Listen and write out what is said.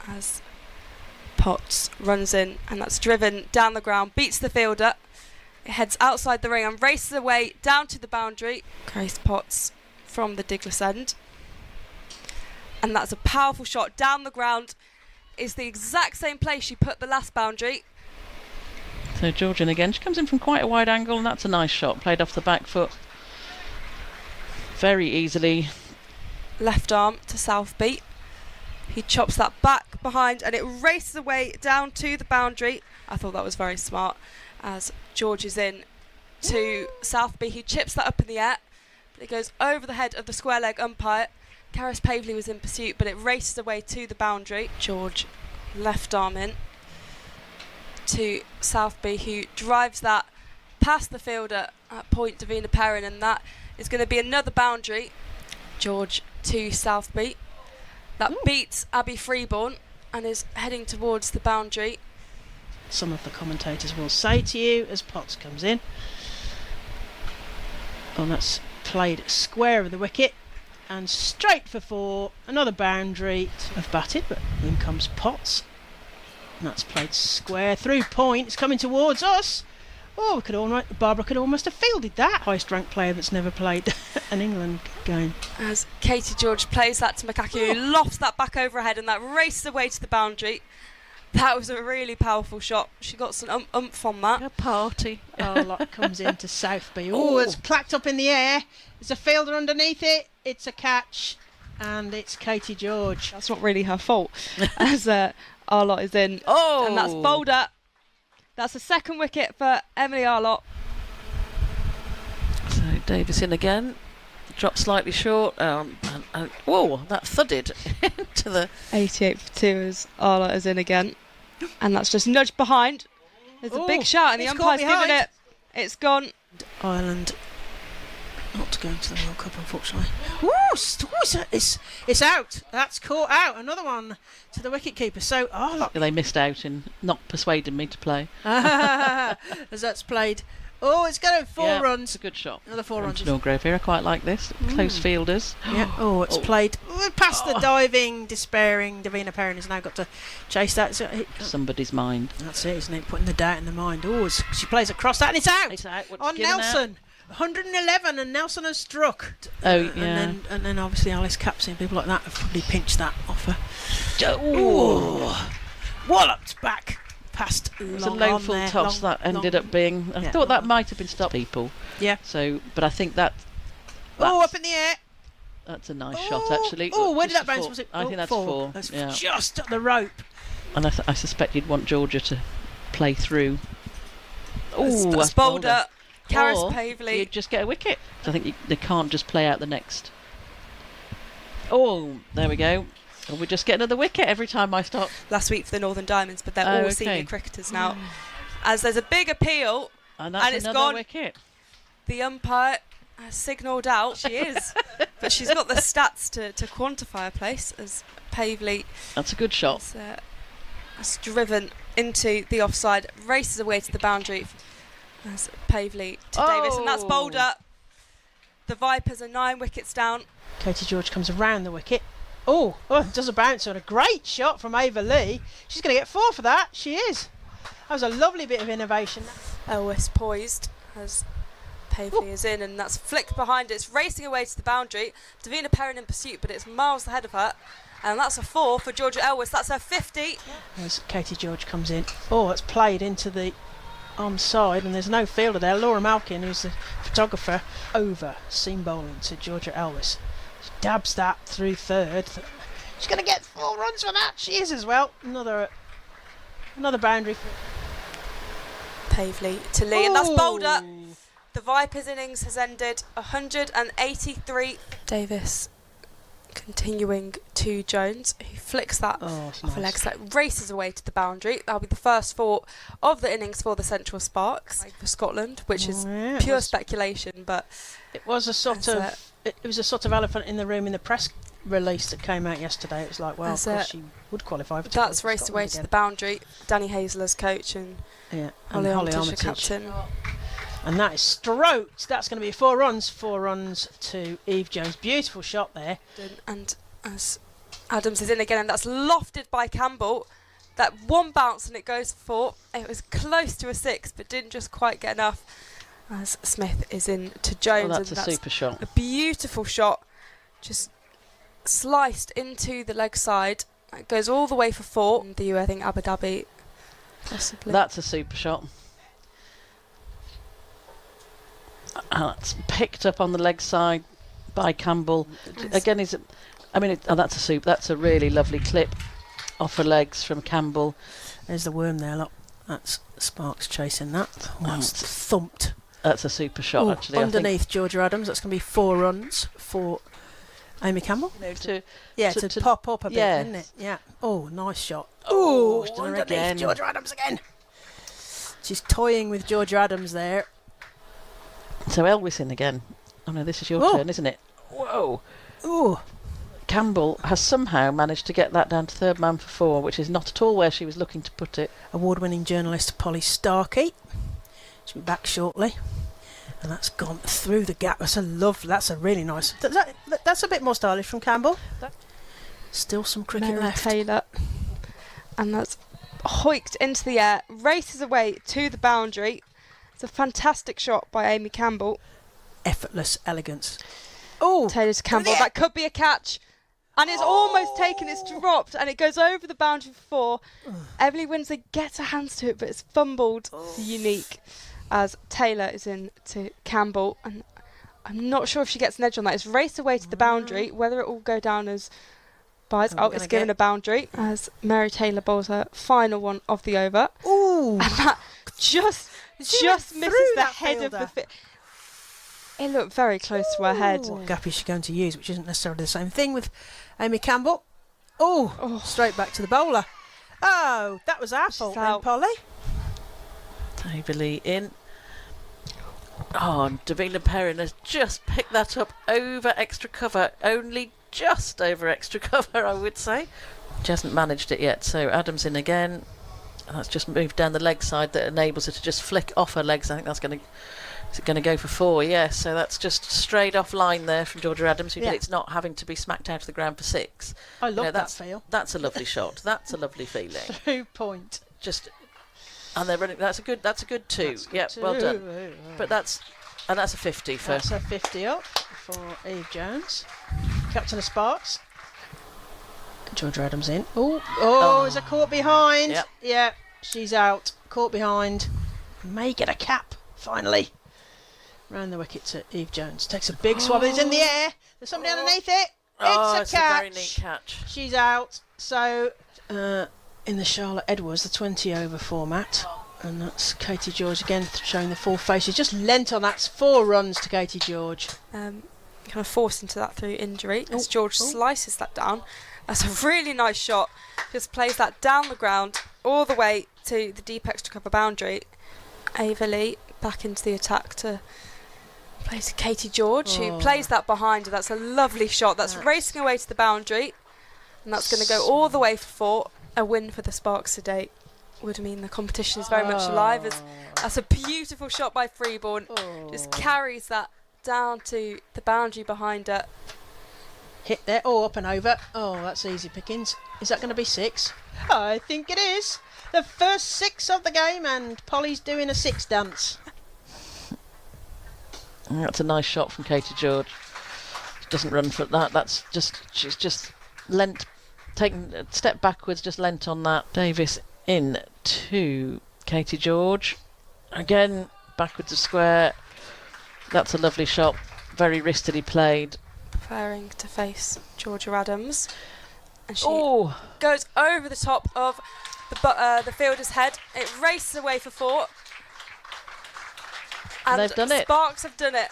as Potts runs in, and that's driven down the ground, beats the fielder. It heads outside the ring and races away down to the boundary. Grace Potts from the Diglas end. And that's a powerful shot down the ground. It's the exact same place she put the last boundary. So Georgian again. She comes in from quite a wide angle, and that's a nice shot. Played off the back foot very easily. Left arm to Southby. He chops that back behind, and it races away down to the boundary. I thought that was very smart, as George is in to Southby. He chips that up in the air, but it goes over the head of the square leg umpire. Karis Pavley was in pursuit, but it races away to the boundary. George left arm in to Southby, who drives that past the fielder at point Davina Perrin, and that is going to be another boundary. George to Southby. That beats Abby Freeborn and is heading towards the boundary. Some of the commentators will say to you as Potts comes in. Oh, that's played square of the wicket and straight for 4. Another boundary of batted, but in comes Potts. And that's played square through point. It's coming towards us. Oh, Barbara could almost have fielded that. Highest ranked player that's never played an England game. As Katie George plays that to Makaki, who lofts that back over her head, and that races away to the boundary. That was a really powerful shot. She got some oomph on that. A party. Lot comes into Southby. Oh, it's clacked up in the air. There's a fielder underneath it. It's a catch, and it's Katie George. That's not really her fault, as Arlott is in. Oh! And that's bowled up. That's the second wicket for Emily Arlott. So Davis in again. Dropped slightly short. Whoa, that thudded to the 88 for 2 as Arlott is in again. And that's just nudged behind. There's a big shout, and the umpire's given it. It's gone. Ireland not going to the World Cup, unfortunately. Ooh, it's out. That's caught out. Another one to the wicketkeeper. So Arlott. They missed out in not persuading me to play. As that's played. Oh, it's going 4 runs. It's a good shot. Another 4 runs. Norgrove here. I quite like this. Close fielders. Yeah. Oh, it's played past the diving, despairing. Davina Perrin has now got to chase that. Somebody's mind. That's it, isn't it? Putting the doubt in the mind. Oh, she plays across that, and it's out. It's out. On Nelson. 111, and Nelson has struck. Oh, yeah. And then obviously Alice Capsey, people like that have probably pinched that off her. Oh, walloped back. Past it was a low full toss that ended up being. I thought that might have been stopped, people. Yeah. So, but I think that. Up in the air. That's a nice shot, actually. Oh, where did that bounce? Was it? I think that's 4. That's just at the rope. And I suspect you'd want Georgia to play through. Oh, that's bowled up. Karis Pavley. You'd just get a wicket. So I think they can't just play out the next. Oh, there we go. And we just get another wicket every time I stop. Last week for the Northern Diamonds, but they're all senior cricketers now. As there's a big appeal, and it's gone. Another wicket. The umpire has signalled out. She is, but she's got the stats to quantify her place as Pavley. That's a good shot. Has driven into the offside, races away to the boundary. As Pavley to Davis, and that's bowled up. The Vipers are 9 wickets down. Katie George comes around the wicket. Oh, does a bounce on a great shot from Ava Lee. She's going to get 4 for that. She is. That was a lovely bit of innovation. Elwiss poised as Pavley is in, and that's flicked behind it. It's racing away to the boundary. Davina Perrin in pursuit, but it's miles ahead of her. And that's a 4 for Georgia Elwiss. That's her 50. As Katie George comes in. Oh, it's played into the onside, and there's no fielder there. Laura Malkin, who's the photographer, over seam bowling to Georgia Elwiss. She dabs that through third. She's going to get 4 runs for that. She is as well. Another boundary for Pavley to Lee, and that's bowled up. The Vipers innings has ended 183. Davis continuing to Jones, who flicks that off a leg set, races away to the boundary. That'll be the first 4 of the innings for the Central Sparks for Scotland, which is pure speculation, but it was a sort of elephant in the room in the press release that came out yesterday. It was like, well, of course she would qualify for that's raced away to the boundary. Danny Hazler's coach and Holly Armitage captain. And that is stroked. That's going to be 4 runs. 4 runs to Eve Jones. Beautiful shot there. And as Adams is in again, and that's lofted by Campbell. That one bounce and it goes for 4. It was close to a 6, but didn't just quite get enough. As Smith is in to Jones. Well, that's and a super shot. A beautiful shot. Just sliced into the leg side. It goes all the way for 4. I think Abu Dhabi, possibly. That's a super shot. That's picked up on the leg side by Campbell. Again, that's a really lovely clip off her legs from Campbell. There's the worm there, look. That's Sparks chasing that. That's thumped. That's a super shot, actually. Underneath Georgia Adams. That's going to be 4 runs for Amy Campbell. To pop up a bit, isn't it? Yeah. Oh, nice shot. Oh, underneath again. Georgia Adams again. She's toying with Georgia Adams there. So Elwiss in again. Oh no, this is your turn, isn't it? Whoa. Ooh. Campbell has somehow managed to get that down to third man for 4, which is not at all where she was looking to put it. Award-winning journalist Polly Starkey. She'll be back shortly. And that's gone through the gap. That's a really nice. That's a bit more stylish from Campbell. Still some cricket Mary left. Taylor. And that's hoiked into the air, races away to the boundary. It's a fantastic shot by Amy Campbell. Effortless elegance. Oh, Taylor to Campbell. That could be a catch. And it's almost taken, it's dropped, and it goes over the boundary for 4. Emily Windsor gets her hands to it, but it's fumbled. Unique. As Taylor is in to Campbell, and I'm not sure if she gets an edge on that. It's raced away to the boundary, whether it will go down as buys. Oh, it's given a boundary as Mary Taylor bowls her final one of the over. Ooh. And that just misses the head of the fit. It looked very close to her head. What gap is she going to use, which isn't necessarily the same thing with Amy Campbell. Oh, straight back to the bowler. Oh, that was our fault then, Polly. Taverley in. Oh, and Davina Perrin has just picked that up over extra cover. Only just over extra cover, I would say. She hasn't managed it yet, so Adams in again. And that's just moved down the leg side that enables her to just flick off her legs. I think that's going to go for 4, yes. So that's just straight off line there from Georgia Adams, who did it's not having to be smacked out of the ground for 6. I love that feel. That's a lovely shot. That's a lovely feeling. Through point. And they're running. That's a good 2. Yep, well done. But that's a 50 for. That's a 50 up for Eve Jones, captain of Sparks. Georgia Adams in. Oh, is a caught behind. Yep. Yeah, she's out. Caught behind. May get a cap finally. Round the wicket to Eve Jones. Takes a big swab. It's in the air. There's somebody underneath it. It's a catch. A very neat catch. She's out. So in the Charlotte Edwards, the 20 over format. And that's Katie George again showing the 4 faces. Just lent on that. 4 runs to Katie George. Kind of forced into that through injury as George slices that down. That's a really nice shot. Just plays that down the ground all the way to the deep extra cover boundary. Ava Lee back into the attack to play to Katie George, who plays that behind her. That's a lovely shot. That's racing away to the boundary. And that's going to go all the way for 4. A win for the Sparks today would mean the competition is very much alive. That's a beautiful shot by Freeborn. Just carries that down to the boundary behind her. Hit there. Oh, up and over. Oh, that's easy pickings. Is that going to be 6? I think it is. The first 6 of the game, and Polly's doing a 6 dance. That's a nice shot from Katie George. She doesn't run for that. She's just taken a step backwards, just lent on that. Davis in to Katie George. Again, backwards of square. That's a lovely shot. Very wristily played. Preparing to face Georgia Adams. And she goes over the top of the fielder's head. It races away for 4. And they've done it. Sparks have done it.